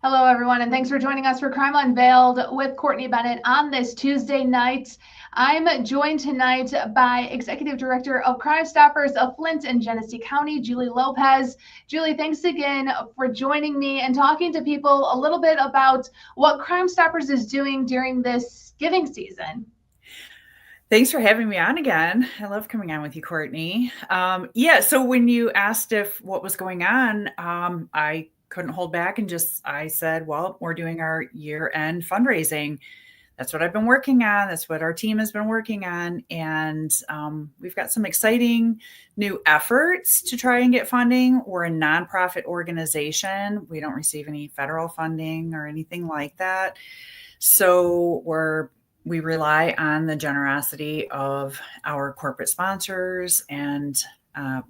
Hello, everyone, and thanks for joining us for Crime Unveiled with Courtney Bennett on this Tuesday night. I'm joined tonight by Executive Director of Crime Stoppers of Flint and Genesee County, Julie Lopez. Julie, thanks again for joining me and talking to people a little bit about what Crime Stoppers is doing during this giving season. Thanks for having me on again. I love coming on with you, Courtney. So when you asked if what was going on, I couldn't hold back and I said, well, we're doing our year-end fundraising. That's what I've been working on. That's what our team has been working on. And we've got some exciting new efforts to try and get funding. We're a nonprofit organization. We don't receive any federal funding or anything like that. So we rely on the generosity of our corporate sponsors and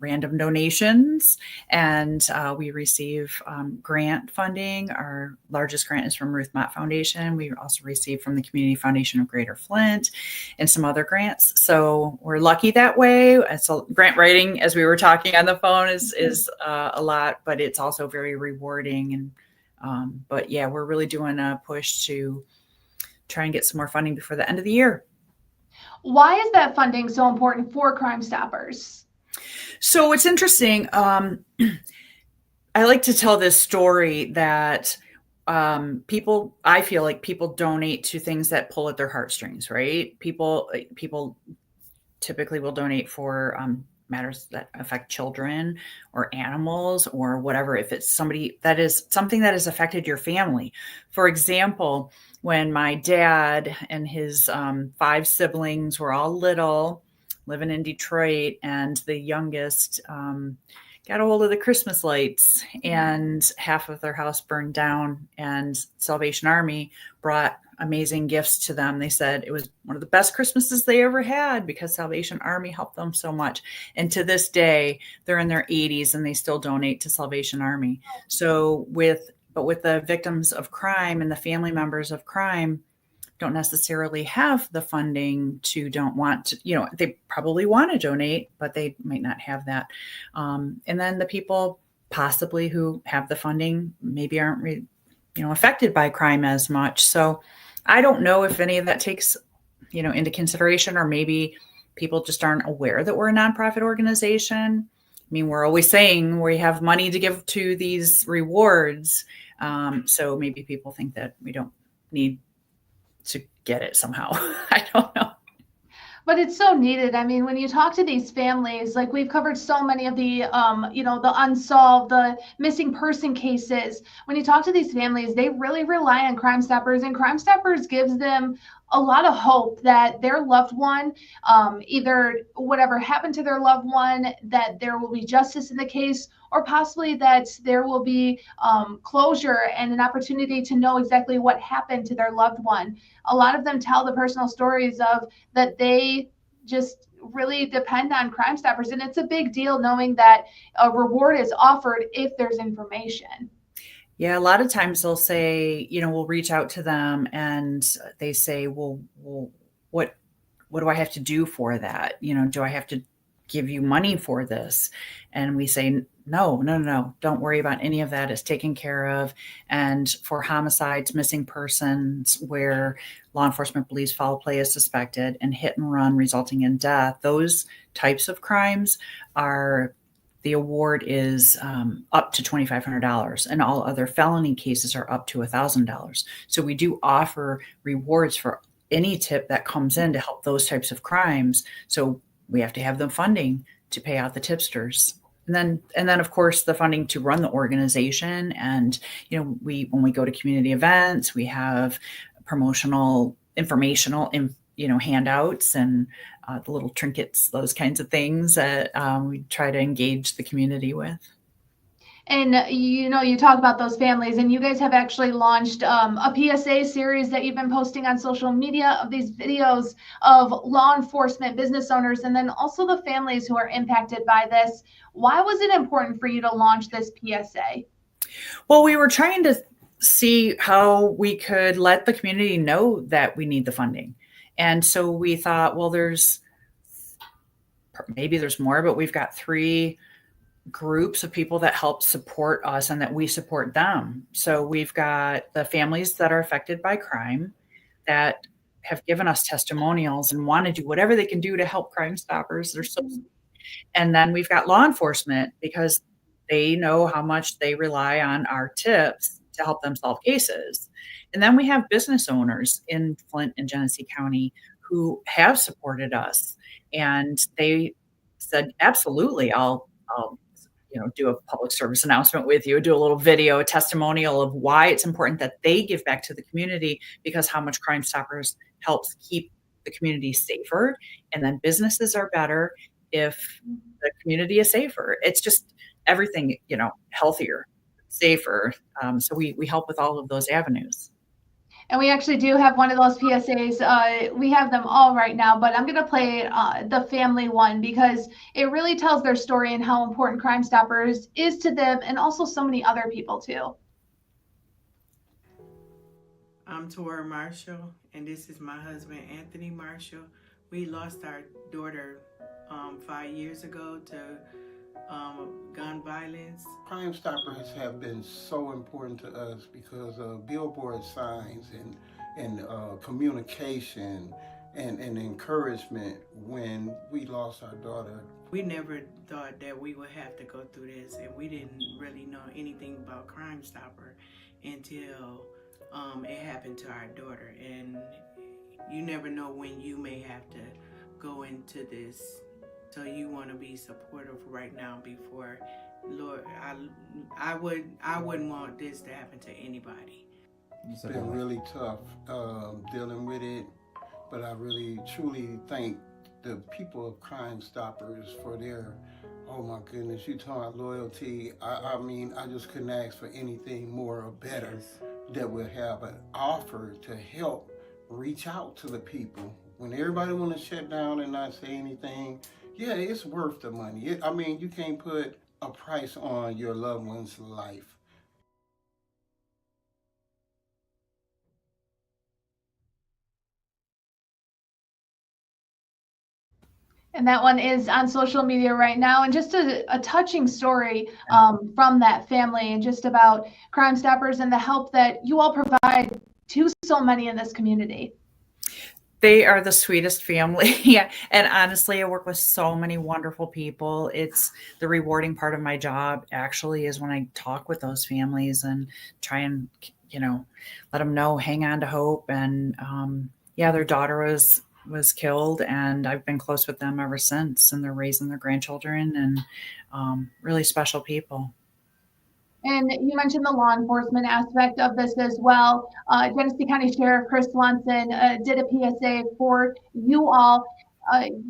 random donations, and we receive grant funding. Our largest grant is from Ruth Mott Foundation. We also receive from the Community Foundation of Greater Flint and some other grants. So we're lucky that way. So grant writing, as we were talking on the phone, is a lot, but it's also very rewarding. And but yeah, we're really doing a push to try and get some more funding before the end of the year. Why is that funding so important for Crime Stoppers? So it's interesting. I like to tell this story that I feel like people donate to things that pull at their heartstrings, right? People typically will donate for matters that affect children or animals or whatever. If it's something that has affected your family. For example, when my dad and his 5 siblings were all little, living in Detroit, and the youngest got a hold of the Christmas lights, and half of their house burned down, and Salvation Army brought amazing gifts to them. They said it was one of the best Christmases they ever had because Salvation Army helped them so much. And to this day, they're in their 80s and they still donate to Salvation Army. So with the victims of crime and the family members of crime don't necessarily have the funding don't want to, they probably want to donate, but they might not have that. And then the people possibly who have the funding maybe aren't affected by crime as much. So I don't know if any of that takes, into consideration, or maybe people just aren't aware that we're a nonprofit organization. I mean, we're always saying we have money to give to these rewards. So maybe people think that we don't need to get it somehow. I don't know. But it's so needed. I mean, when you talk to these families, like we've covered so many of the, the unsolved, the missing person cases. When you talk to these families, they really rely on Crime Stoppers, and Crime Stoppers gives them a lot of hope that their loved one, either whatever happened to their loved one, that there will be justice in the case, or possibly that there will be closure and an opportunity to know exactly what happened to their loved one. A lot of them tell the personal stories of that they just really depend on Crime Stoppers, and it's a big deal knowing that a reward is offered if there's information. Yeah, a lot of times they'll say, we'll reach out to them and they say, well, what do I have to do for that? Do I have to give you money for this? And we say, no, don't worry about any of that. It's taken care of. And for homicides, missing persons, where law enforcement believes foul play is suspected, and hit and run resulting in death, those types of crimes the award is up to $2,500, and all other felony cases are up to $1,000. So we do offer rewards for any tip that comes in to help those types of crimes. So we have to have the funding to pay out the tipsters. And then of course the funding to run the organization. And, when we go to community events, we have promotional, informational, handouts and the little trinkets, those kinds of things that we try to engage the community with. And you talk about those families, and you guys have actually launched a PSA series that you've been posting on social media of these videos of law enforcement, business owners, and then also the families who are impacted by this. Why was it important for you to launch this PSA? Well, we were trying to see how we could let the community know that we need the funding. And so we thought, well, maybe there's more, but we've got 3 groups of people that help support us and that we support them. So we've got the families that are affected by crime that have given us testimonials and want to do whatever they can do to help Crime Stoppers. They're so, and then we've got law enforcement because they know how much they rely on our tips to help them solve cases. And then we have business owners in Flint and Genesee County who have supported us, and they said, absolutely, I'll do a public service announcement with you, do a little video, a testimonial of why it's important that they give back to the community, because how much Crime Stoppers helps keep the community safer. And then businesses are better if the community is safer. It's just everything, healthier, safer. So we help with all of those avenues. And we actually do have one of those PSAs. We have them all right now, but I'm going to play the family one because it really tells their story and how important Crime Stoppers is to them and also so many other people too. I'm Tora Marshall, and this is my husband, Anthony Marshall. We lost our daughter 5 years ago to gun violence. Crime Stoppers have been so important to us because of billboard signs and communication and encouragement when we lost our daughter. We never thought that we would have to go through this, and we didn't really know anything about Crime Stopper until it happened to our daughter. And you never know when you may have to go into this. So you want to be supportive right now before, Lord, I wouldn't want this to happen to anybody. It's been really tough dealing with it, but I really truly thank the people of Crime Stoppers for their, oh my goodness, you talking about loyalty. I mean, I just couldn't ask for anything more or better that would have an offer to help reach out to the people. When everybody want to shut down and not say anything, yeah, it's worth the money. You can't put a price on your loved one's life. And that one is on social media right now. And just a touching story from that family and just about Crime Stoppers and the help that you all provide to so many in this community. They are the sweetest family. Yeah. And honestly, I work with so many wonderful people. It's the rewarding part of my job actually is when I talk with those families and try and, let them know, hang on to hope. And their daughter was killed, and I've been close with them ever since, and they're raising their grandchildren and really special people. And you mentioned the law enforcement aspect of this as well. Genesee County Sheriff Chris Swanson did a PSA for you all.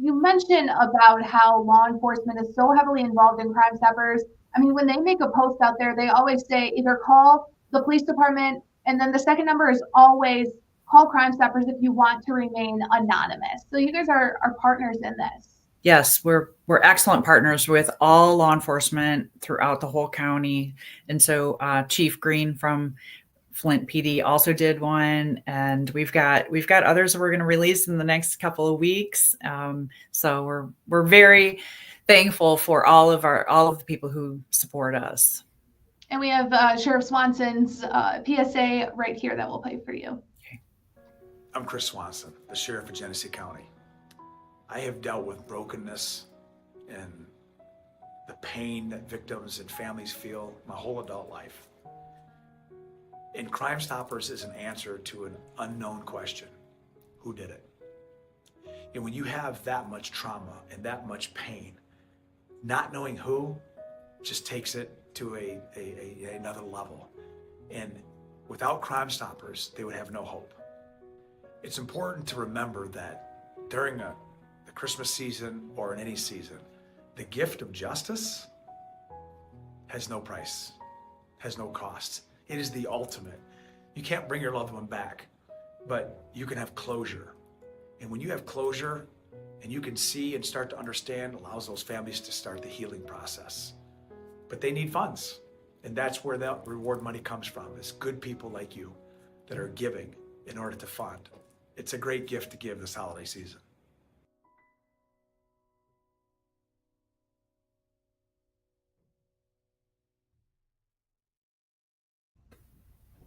You mentioned about how law enforcement is so heavily involved in Crime Stoppers. I mean, when they make a post out there, they always say either call the police department, and then the second number is always call Crime Stoppers if you want to remain anonymous. So you guys are partners in this. Yes, we're excellent partners with all law enforcement throughout the whole county. And so Chief Green from Flint PD also did one, and we've got others that we're going to release in the next couple of weeks. So we're very thankful for all of the people who support us. And we have Sheriff Swanson's PSA right here that we'll play for you. Okay. I'm Chris Swanson, the Sheriff of Genesee County. I have dealt with brokenness and the pain that victims and families feel my whole adult life. And Crime Stoppers is an answer to an unknown question: who did it? And when you have that much trauma and that much pain, not knowing who just takes it to another level. And without Crime Stoppers, they would have no hope. It's important to remember that during the Christmas season or in any season, the gift of justice has no price, has no cost. It is the ultimate. You can't bring your loved one back, but you can have closure. And when you have closure and you can see and start to understand, allows those families to start the healing process. But they need funds. And that's where that reward money comes from, is good people like you that are giving in order to fund. It's a great gift to give this holiday season.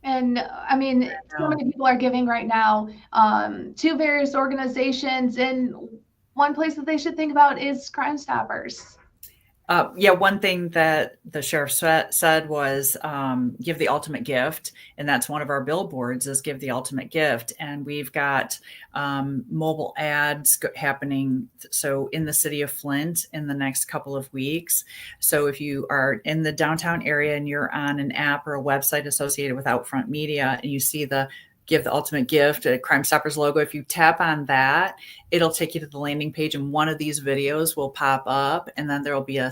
And I mean, so many people are giving right now to various organizations, and one place that they should think about is Crime Stoppers. Yeah, one thing that the sheriff said was give the ultimate gift. And that's one of our billboards is give the ultimate gift. And we've got mobile ads happening. So in the city of Flint in the next couple of weeks. So if you are in the downtown area and you're on an app or a website associated with Outfront Media and you see the give the ultimate gift, a Crime Stoppers logo. If you tap on that, it'll take you to the landing page and one of these videos will pop up and then there will be a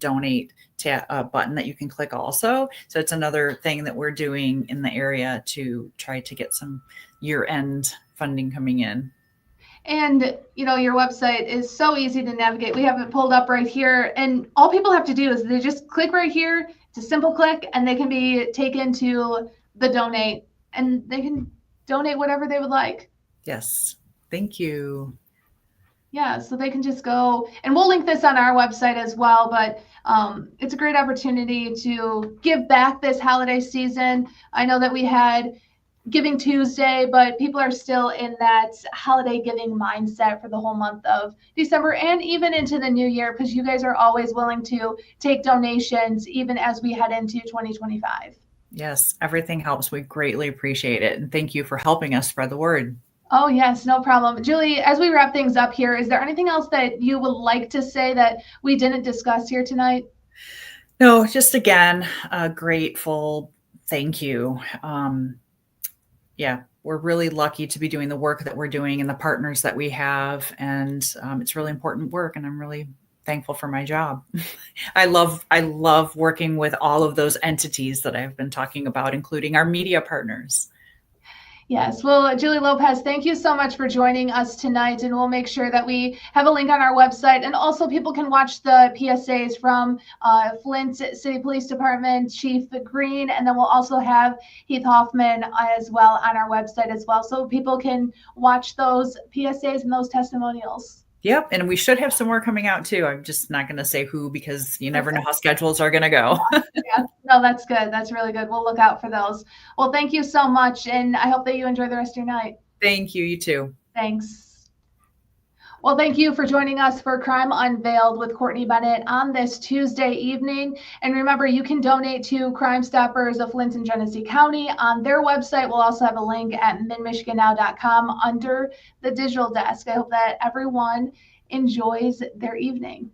donate button that you can click also. So it's another thing that we're doing in the area to try to get some year-end funding coming in. And, you know, your website is so easy to navigate. We have it pulled up right here. And all people have to do is they just click right here. It's a simple click and they can be taken to the donate and they can donate whatever they would like. Yes. Thank you. Yeah, so they can just go, and we'll link this on our website as well, but it's a great opportunity to give back this holiday season. I know that we had Giving Tuesday, but people are still in that holiday giving mindset for the whole month of December and even into the new year, because you guys are always willing to take donations even as we head into 2025. Yes, everything helps. We greatly appreciate it. And thank you for helping us spread the word. Oh, yes, no problem. Julie, as we wrap things up here, is there anything else that you would like to say that we didn't discuss here tonight? No, just again, a grateful thank you. Yeah, we're really lucky to be doing the work that we're doing and the partners that we have. And it's really important work. And I'm really thankful for my job. I love working with all of those entities that I've been talking about, including our media partners. Yes. Well, Julie Lopez, thank you so much for joining us tonight. And we'll make sure that we have a link on our website. And also people can watch the PSAs from Flint City Police Department, Chief Green, and then we'll also have Heath Hoffman as well on our website as well. So people can watch those PSAs and those testimonials. Yep. And we should have some more coming out too. I'm just not going to say who because you never know how schedules are going to go. Yeah. No, that's good. That's really good. We'll look out for those. Well, thank you so much. And I hope that you enjoy the rest of your night. Thank you. You too. Thanks. Well, thank you for joining us for Crime Unveiled with Courtney Bennett on this Tuesday evening. And remember, you can donate to Crime Stoppers of Flint and Genesee County on their website. We'll also have a link at midmichigannow.com under the digital desk. I hope that everyone enjoys their evening.